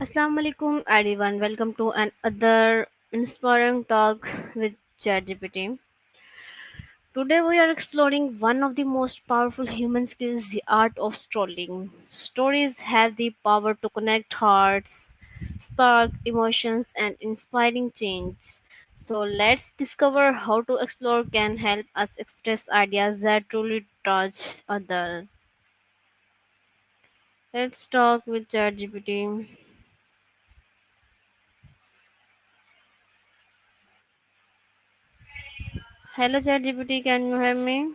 Assalamu alaikum everyone. Welcome to another inspiring talk with ChatGPT. Today we are exploring one of the most powerful human skills, the art of storytelling. Stories have the power to connect hearts, spark emotions and inspiring change. So let's discover how to explore can help us express ideas that truly touch others. Let's talk with ChatGPT. Hello ChatGPT, can you hear me?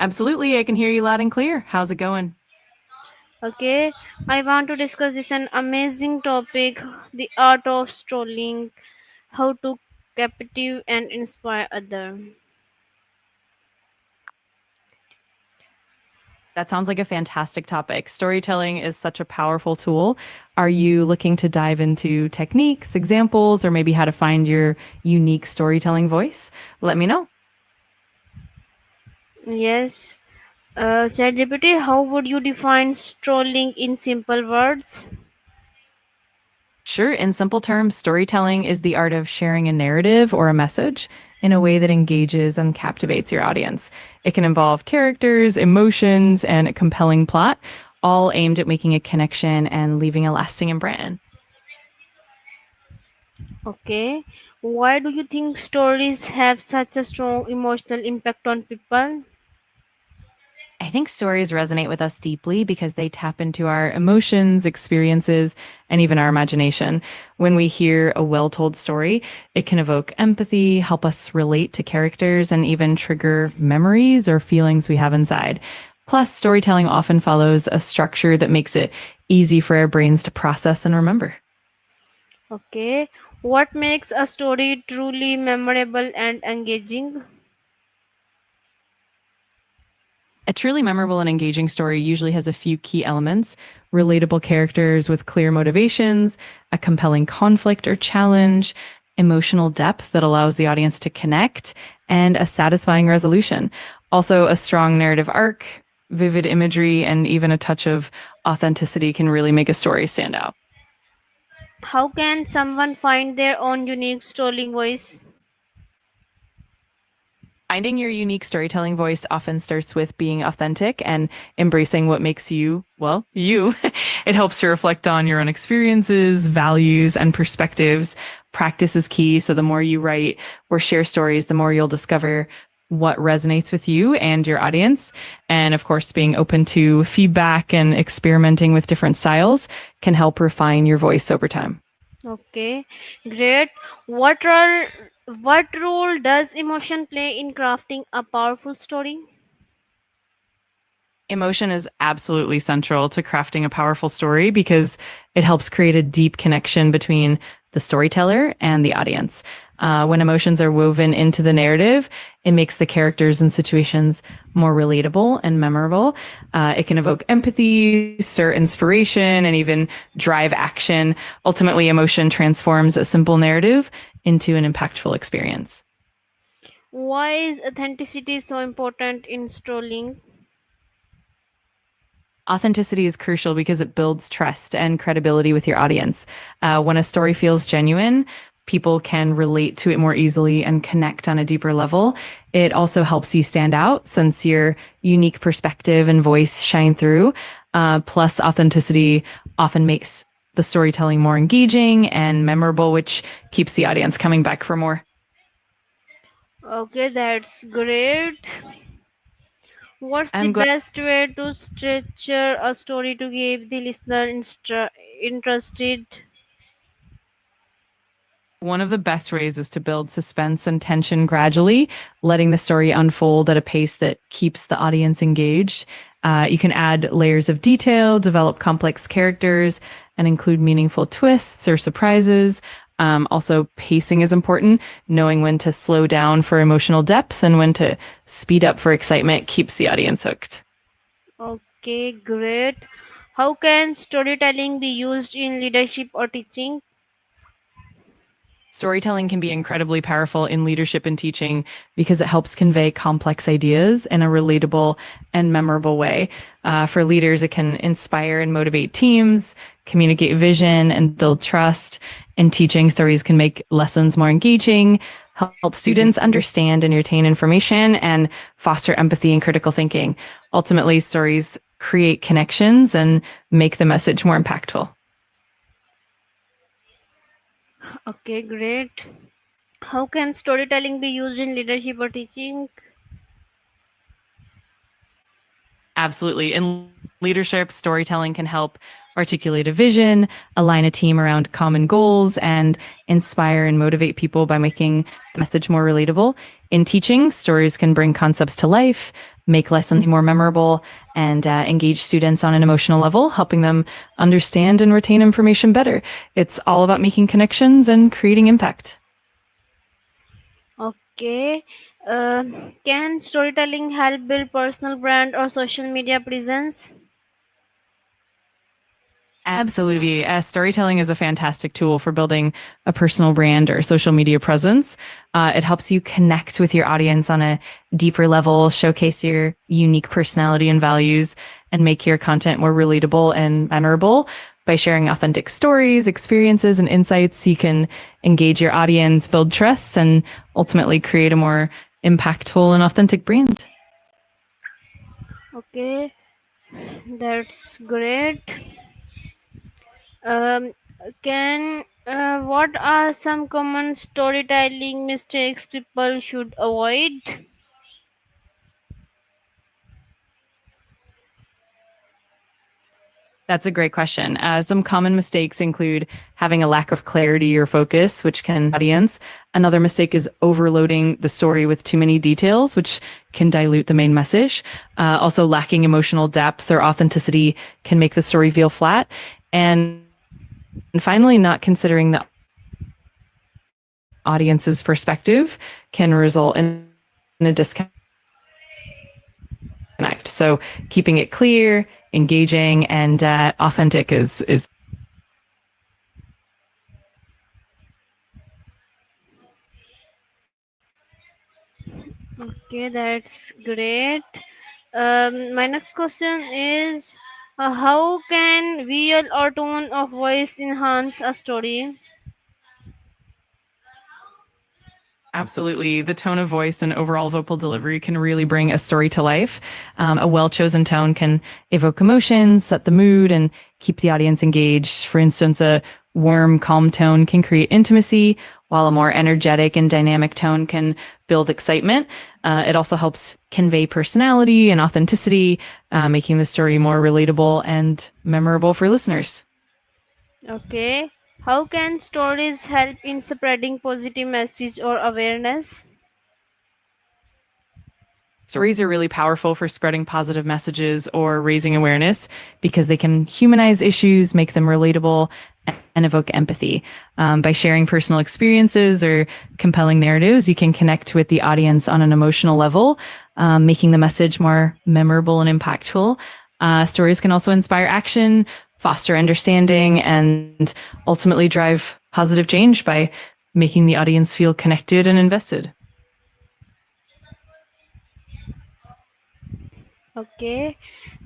Absolutely, I can hear you loud and clear. How's it going? Okay, I want to discuss this an amazing topic, the art of strolling, how to captive and inspire other. That sounds like a fantastic topic. Storytelling is such a powerful tool. Are you looking to dive into techniques, examples, or maybe how to find your unique storytelling voice? Let me know. Yes, ChatGPT, how would you define strolling in simple words? Sure, in simple terms, storytelling is the art of sharing a narrative or a message in a way that engages and captivates your audience. It can involve characters, emotions, and a compelling plot, all aimed at making a connection and leaving a lasting imprint. Okay, why do you think stories have such a strong emotional impact on people? I think stories resonate with us deeply because they tap into our emotions, experiences, and even our imagination. When we hear a well told story, it can evoke empathy, help us relate to characters, and even trigger memories or feelings we have inside. Plus, storytelling often follows a structure that makes it easy for our brains to process and remember. Okay, what makes a story truly memorable and engaging? A truly memorable and engaging story usually has a few key elements: relatable characters with clear motivations, a compelling conflict or challenge, emotional depth that allows the audience to connect, and a satisfying resolution. Also, a strong narrative arc, vivid imagery, and even a touch of authenticity can really make a story stand out. How can someone find their own unique storytelling voice? Finding your unique storytelling voice often starts with being authentic and embracing what makes you, well, you. It helps to reflect on your own experiences, values, and perspectives. Practice is key. So the more you write or share stories, the more you'll discover what resonates with you and your audience. And of course, being open to feedback and experimenting with different styles can help refine your voice over time. Okay, great. What role does emotion play in crafting a powerful story? Emotion is absolutely central to crafting a powerful story because it helps create a deep connection between the storyteller and the audience. When emotions are woven into the narrative, it makes the characters and situations more relatable and memorable. It can evoke empathy, stir inspiration, and even drive action. Ultimately, emotion transforms a simple narrative into an impactful experience. Why is authenticity so important in storytelling? Authenticity is crucial because it builds trust and credibility with your audience. When a story feels genuine, people can relate to it more easily and connect on a deeper level. It also helps you stand out since your unique perspective and voice shine through. Plus, authenticity often makes the storytelling more engaging and memorable, which keeps the audience coming back for more. Okay, that's great. What's the I'm glad. best way to structure a story to give the listener interested? One of the best ways is to build suspense and tension gradually, letting the story unfold at a pace that keeps the audience engaged. You can add layers of detail, develop complex characters, and include meaningful twists or surprises. Also, pacing is important. Knowing when to slow down for emotional depth and when to speed up for excitement keeps the audience hooked. Okay, great. How can storytelling be used in leadership or teaching? Storytelling can be incredibly powerful in leadership and teaching because it helps convey complex ideas in a relatable and memorable way. For leaders, it can inspire and motivate teams, communicate vision, and build trust. In teaching, stories can make lessons more engaging, help students understand and retain information, and foster empathy and critical thinking. Ultimately, stories create connections and make the message more impactful. Okay, great. How can storytelling be used in leadership or teaching? Absolutely. In leadership, storytelling can help articulate a vision, align a team around common goals, and inspire and motivate people by making the message more relatable. In teaching, stories can bring concepts to life, make lessons more memorable, and engage students on an emotional level, helping them understand and retain information better. It's all about making connections and creating impact. Okay. Can storytelling help build personal brand or social media presence? Absolutely. Storytelling is a fantastic tool for building a personal brand or social media presence. It helps you connect with your audience on a deeper level, showcase your unique personality and values, and make your content more relatable and memorable. By sharing authentic stories, experiences, and insights, you can engage your audience, build trust, and ultimately create a more impactful and authentic brand. Okay, that's great. Um, can What are some common storytelling mistakes people should avoid? That's a great question. Some common mistakes include having a lack of clarity or focus, which can audience. Another mistake is overloading the story with too many details, which can dilute the main message. Also, lacking emotional depth or authenticity can make the story feel flat. And finally, not considering the audience's perspective can result in a disconnect. So, keeping it clear, engaging, and authentic is. Okay, that's great. My next question is how can real or tone of voice enhance a story? Absolutely. The tone of voice and overall vocal delivery can really bring a story to life. A well chosen tone can evoke emotions, set the mood, and keep the audience engaged. For instance, a warm, calm tone can create intimacy, while a more energetic and dynamic tone can build excitement. It also helps convey personality and authenticity, making the story more relatable and memorable for listeners. Okay. How can stories help in spreading positive message or awareness? Stories are really powerful for spreading positive messages or raising awareness because they can humanize issues, make them relatable, and evoke empathy. By sharing personal experiences or compelling narratives, you can connect with the audience on an emotional level, making the message more memorable and impactful. Stories can also inspire action, foster understanding, and ultimately drive positive change by making the audience feel connected and invested. Okay.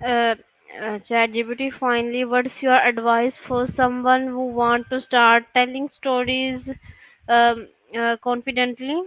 Uh, ChatGPT, finally, what's your advice for someone who want to start telling stories confidently?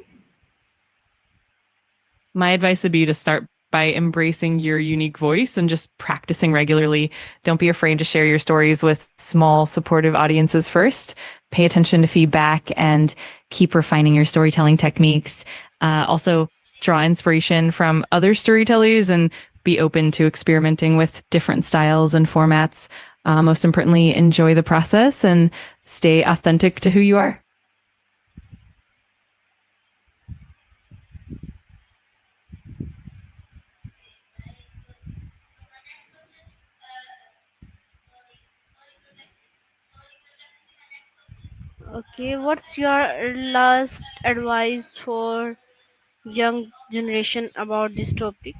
My advice would be to start by embracing your unique voice and just practicing regularly. Don't be afraid to share your stories with small, supportive audiences first. Pay attention to feedback and keep refining your storytelling techniques. Also, draw inspiration from other storytellers and be open to experimenting with different styles and formats. Most importantly, enjoy the process and stay authentic to who you are. Okay, what's your last advice for young generation about this topic?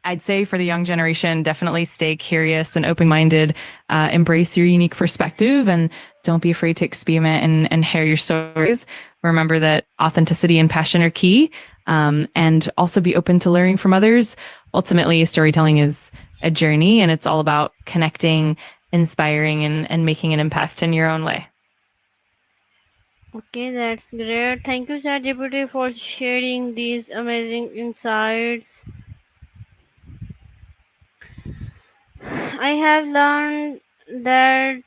I'd say for the young generation, definitely stay curious and open minded, embrace your unique perspective, and don't be afraid to experiment and share your stories. Remember that authenticity and passion are key, and also be open to learning from others. Ultimately, storytelling is a journey, and it's all about connecting, inspiring, and making an impact in your own way. Okay, that's great. Thank you, ChatGPT, for sharing these amazing insights. I have learned that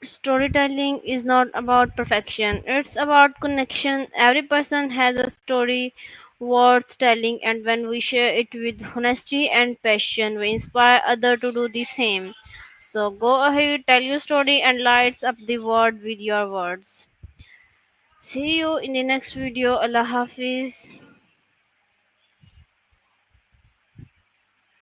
storytelling is not about perfection, it's about connection. Every person has a story worth telling, and when we share it with honesty and passion, we inspire others to do the same. So go ahead, tell your story, and lights up the world with your words. See you in the next video. Allah Hafiz.